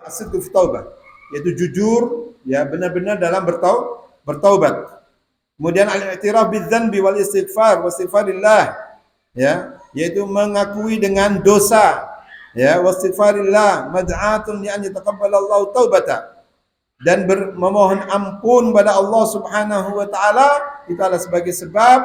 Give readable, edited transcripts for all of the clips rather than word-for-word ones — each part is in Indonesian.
As-sidqu fi taubah, yaitu jujur, ya, benar-benar dalam bertaubat. Kemudian al-i'tiraf bidzanbi wal istighfar wa istighfarillah, ya, yaitu mengakui dengan dosa, ya, wa istighfarillah mad'atun li an yataqabbalallahu taubata, dan memohon ampun pada Allah Subhanahu wa taala itu adalah sebagai sebab,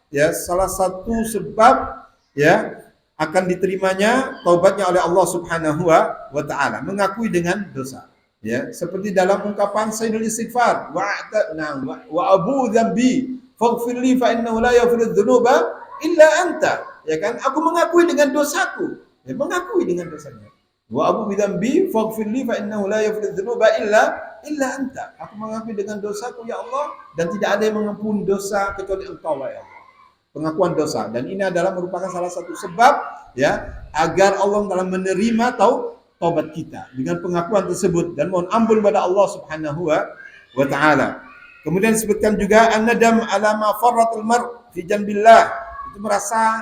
ya, salah satu sebab, ya, akan diterimanya taubatnya oleh Allah Subhanahu wa taala, mengakui dengan dosa, ya, seperti dalam ungkapan sayyidul istighfar wa abu dzambi faghfirli fa innahu la yaghfiru dzunuba illa anta, ya kan, aku mengakui dengan dosaku, ya, mengakui dengan dosanya. Wa abu dzambi faghfirli fa innahu la yaghfiru dzunuba illa anta, aku mengakui dengan dosaku ya Allah, dan tidak ada yang mengampuni dosa kecuali Engkau ya Allah. Pengakuan dosa, dan ini adalah merupakan salah satu sebab, ya, agar Allah dalam menerima taubat kita dengan pengakuan tersebut dan mohon ampun pada Allah Subhanahu wa taala. Kemudian disebutkan juga an-nadam ala ma farratul mar fi janbillah, itu merasa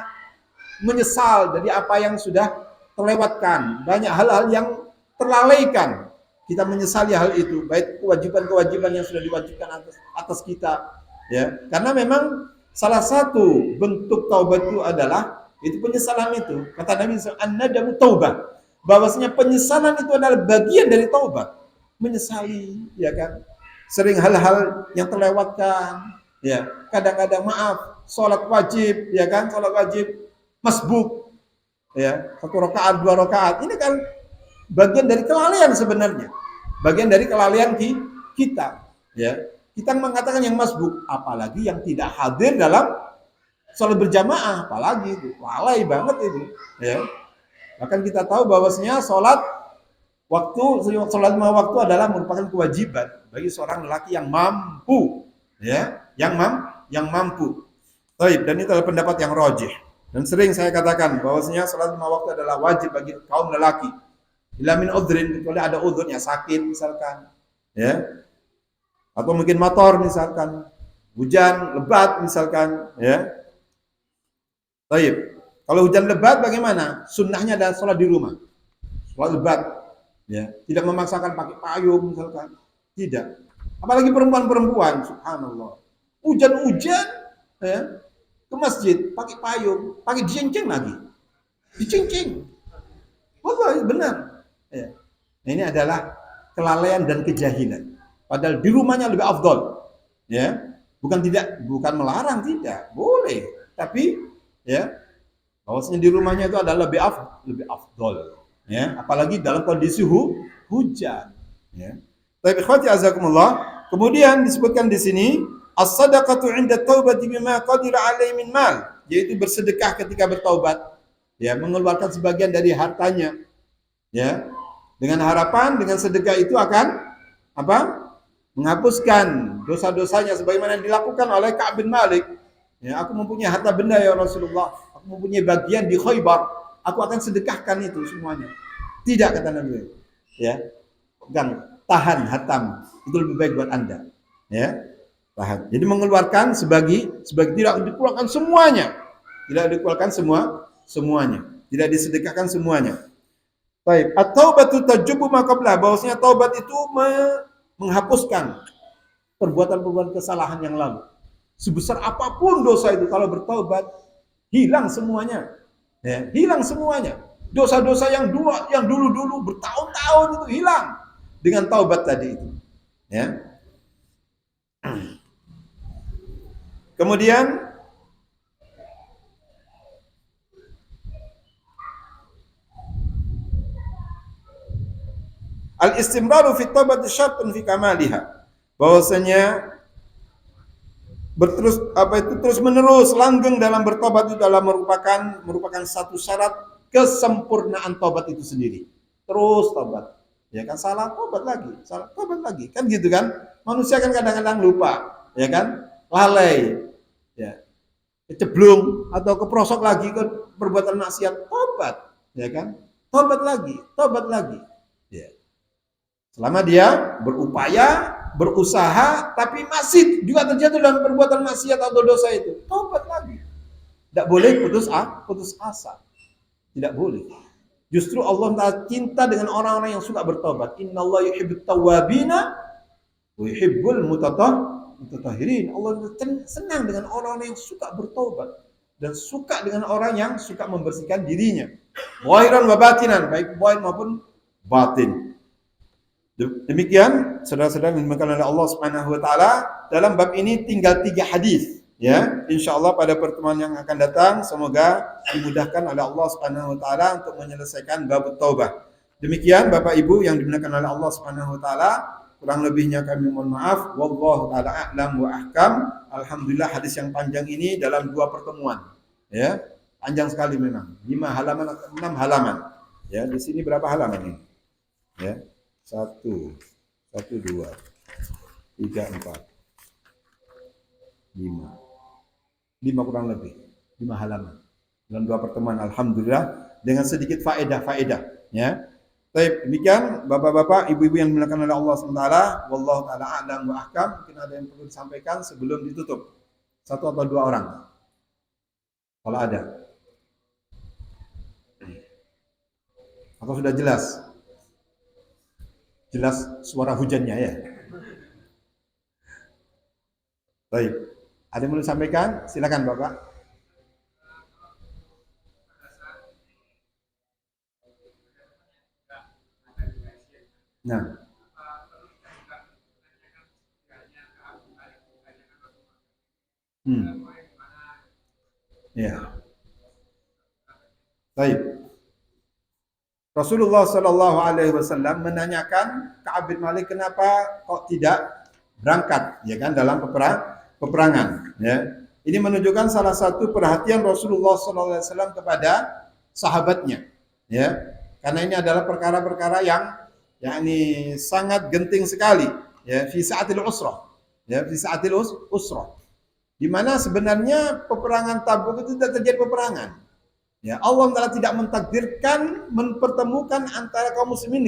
menyesal dari apa yang sudah terlewatkan, banyak hal-hal yang terlalaikan. Kita menyesali hal itu, baik kewajiban-kewajiban yang sudah diwajibkan atas kita, ya, karena memang salah satu bentuk taubat itu adalah itu penyesalan itu. Kata Nabi SAW, an-nadamu taubah, bahwasanya penyesalan itu adalah bagian dari taubat. Menyesali, ya kan, sering hal-hal yang terlewatkan, ya, kadang-kadang maaf, sholat wajib, ya kan, sholat wajib masbuk, ya, 1 rakaat 2 rakaat, ini kan bagian dari kelalaian sebenarnya, bagian dari kelalaian kita, ya. Kita mengatakan yang masbuk, apalagi yang tidak hadir dalam sholat berjamaah, apalagi itu lalai banget itu, ya. Bahkan kita tahu bahwasanya sholat 5 waktu adalah merupakan kewajiban bagi seorang lelaki yang mampu, ya, yang mampu. Baik, dan itu adalah pendapat yang rajih. Dan sering saya katakan bahwasanya sholat 5 waktu adalah wajib bagi kaum lelaki. Illa min udhrin, kecuali ada udhurnya, sakit misalkan, ya, atau mungkin motor misalkan, hujan lebat misalkan, ya. Baik. Kalau hujan lebat bagaimana? Sunnahnya adalah sholat di rumah. Sholat lebat, ya. Tidak memaksakan pakai payung misalkan. Tidak. Apalagi perempuan-perempuan, subhanallah. Hujan-hujan, ya, ke masjid pakai payung, pakai dicincin lagi. Dicincin. Wallahi benar. Ya. Nah, ini adalah kelalaian dan kejahilan. Padahal di rumahnya lebih afdol, ya, bukan melarang, tidak, boleh, tapi, ya, bahwasanya di rumahnya itu adalah lebih afdol, ya, apalagi dalam kondisi hujan, ya. Tapi ikhwati azakumullah, kemudian disebutkan di sini as-sadaqatu 'inda taubati bima qadira 'alaihi min mal, yaitu bersedekah ketika bertaubat, ya, mengeluarkan sebagian dari hartanya, ya, dengan harapan dengan sedekah itu akan apa? Menghapuskan dosa-dosanya sebagaimana yang dilakukan oleh Ka'ab bin Malik. Ya, aku mempunyai harta benda ya Rasulullah, aku mempunyai bagian di Khaybar, aku akan sedekahkan itu semuanya. Tidak, kata Nabi. Ya, pegang, tahan hartamu, itu lebih baik buat Anda. Ya, tahan. Jadi mengeluarkan tidak dikeluarkan semuanya. Tidak dikeluarkan semuanya. Tidak disedekahkan semuanya. Baik, at-taubatu tajubu ma qabla, bahwasanya taubat itu menghapuskan perbuatan-perbuatan kesalahan yang lalu. Sebesar apapun dosa itu, kalau bertaubat, hilang semuanya. Ya, hilang semuanya. Dosa-dosa yang dulu-dulu bertahun-tahun itu hilang dengan taubat tadi itu. Ya. Kemudian al-istimraru fi taubati syartun fi kamaliha, bahwasanya terus menerus langgeng dalam bertobat itu adalah merupakan satu syarat kesempurnaan tobat itu sendiri. Terus tobat, ya kan, salah tobat lagi, kan gitu kan? Manusia kan kadang-kadang lupa, ya kan, lalai, ya, keceblung atau keprosok lagi ke perbuatan maksiat, tobat, ya kan, tobat lagi, ya. Selama dia berupaya, berusaha, tapi masih juga terjatuh dalam perbuatan maksiat atau dosa itu, tobat lagi. Tidak boleh putus asa. Tidak boleh. Justru Allah Ta'ala cinta dengan orang-orang yang suka bertobat. Innallaha yuhibbut tawwabina wa yuhibbul mutatahhirin. Allah senang dengan orang-orang yang suka bertobat dan suka dengan orang yang suka membersihkan dirinya. Zahiran wa batinan, baik zahir maupun batin. Demikian saudara-saudara yang dimuliakan oleh Allah Subhanahu wa taala, dalam bab ini tinggal 3 hadis. Ya, insyaallah pada pertemuan yang akan datang semoga dimudahkan oleh Allah Subhanahu wa taala untuk menyelesaikan bab taubah. Demikian Bapak Ibu yang dimuliakan oleh Allah Subhanahu wa taala, kurang lebihnya kami mohon maaf. Wallahu taala a'lam wa ahkam. Alhamdulillah hadis yang panjang ini dalam 2 pertemuan. Ya, panjang sekali memang. 5 halaman atau 6 halaman. Ya, di sini berapa halaman ini? Ya. 1 2 3 4 5 kurang lebih 5 halaman dalam 2 pertemuan, alhamdulillah dengan sedikit faedah ya. Baik, demikian Bapak-bapak, Ibu-ibu yang dimuliakan oleh Allah SWT, wallahu taala a'lam wa ahkam. Mungkin ada yang perlu disampaikan sebelum ditutup. 1 atau 2 orang. Kalau ada. Atau sudah jelas? Jelas suara hujannya ya. Baik. Ada yang mau disampaikan? Silakan Bapak. Nah. Ya. Baik. Rasulullah Shallallahu Alaihi Wasallam menanyakan Ka'ab bin Malik, kenapa kok tidak berangkat, ya kan, dalam peperangan. Ya. Ini menunjukkan salah satu perhatian Rasulullah Shallallahu Alaihi Wasallam kepada sahabatnya. Ya, karena ini adalah perkara-perkara yang yakni sangat genting sekali. Ya, fi sa'atil usrah. Ya, fi sa'atil usrah. Di mana sebenarnya peperangan Tabuk itu tidak terjadi peperangan. Ya, Allah Ta'ala tidak mentakdirkan mempertemukan antara kaum muslimin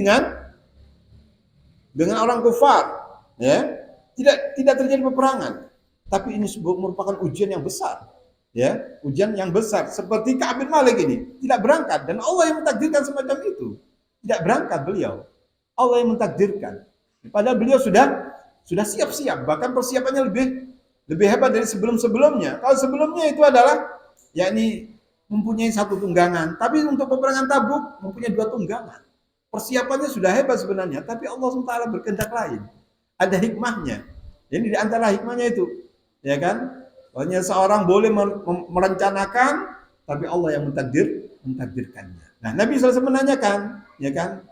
dengan orang kufar. Ya, tidak terjadi peperangan. Tapi ini merupakan ujian yang besar. Ya, ujian yang besar. Seperti Ka'ab bin Malik ini tidak berangkat dan Allah yang mentakdirkan semacam itu. Tidak berangkat beliau. Allah yang mentakdirkan. Padahal beliau sudah siap-siap, bahkan persiapannya lebih hebat dari sebelum-sebelumnya. Kalau sebelumnya itu adalah yakni mempunyai 1 tunggangan, tapi untuk peperangan Tabuk mempunyai 2 tunggangan. Persiapannya sudah hebat sebenarnya, tapi Allah SWT berkehendak lain. Ada hikmahnya. Jadi di antara hikmahnya itu, ya kan? Hanya seorang boleh merencanakan, tapi Allah yang mentakdirkannya. Nah, Nabi SAW menanyakan, ya kan?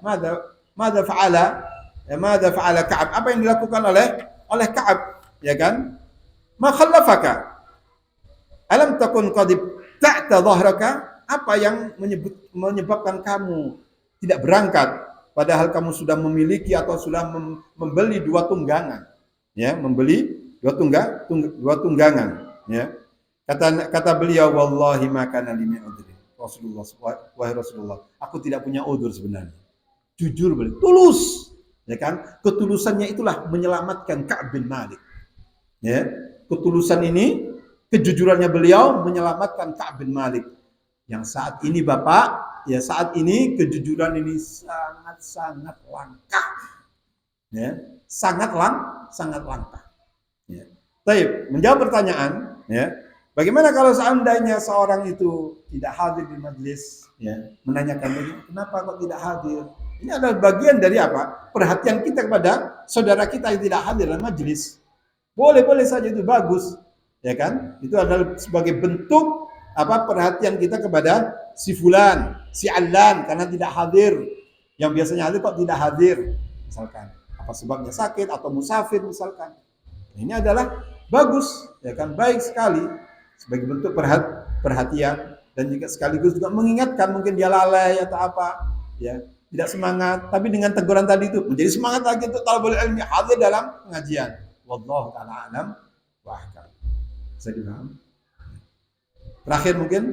Mada fa'ala Ka'ab? Apa yang dilakukan oleh Ka'ab, ya kan? Ma khallafaka? Alam takun qad ta'ta dhahraka? Apa yang menyebabkan kamu tidak berangkat padahal kamu sudah memiliki atau sudah membeli 2 tunggangan? Ya, membeli 2 tunggangan, ya. Kata beliau, wallahi ma kana li min udri. Rasulullah, wahai Rasulullah, aku tidak punya udzur sebenarnya. Jujur beliau, tulus, ya kan? Ketulusannya itulah menyelamatkan Ka'ab bin Malik. Ya, ketulusan ini, kejujurannya beliau menyelamatkan Ka'ab bin Malik. Yang saat ini Bapak, ya saat ini kejujuran ini sangat langka. Ya, sangat langka. Ya. Baik, menjawab pertanyaan, ya. Bagaimana kalau seandainya seorang itu tidak hadir di majelis, ya, menanyakan kenapa kok tidak hadir? Ini adalah bagian dari apa? Perhatian kita kepada saudara kita yang tidak hadir dalam majelis. Boleh saja, itu bagus, ya kan? Itu adalah sebagai bentuk apa perhatian kita kepada si fulan, si allan karena tidak hadir. Yang biasanya hadir kok tidak hadir, misalkan. Apa sebabnya, sakit atau musafir misalkan. Ini adalah bagus, ya kan, baik sekali sebagai bentuk perhatian dan juga sekaligus juga mengingatkan, mungkin dia lalai atau apa, ya tidak semangat, tapi dengan teguran tadi itu menjadi semangat lagi untuk talabul ilmi, hadir dalam pengajian. Wallahu ta'ala a'lam wa ahkam. Saya dipaham. Terakhir mungkin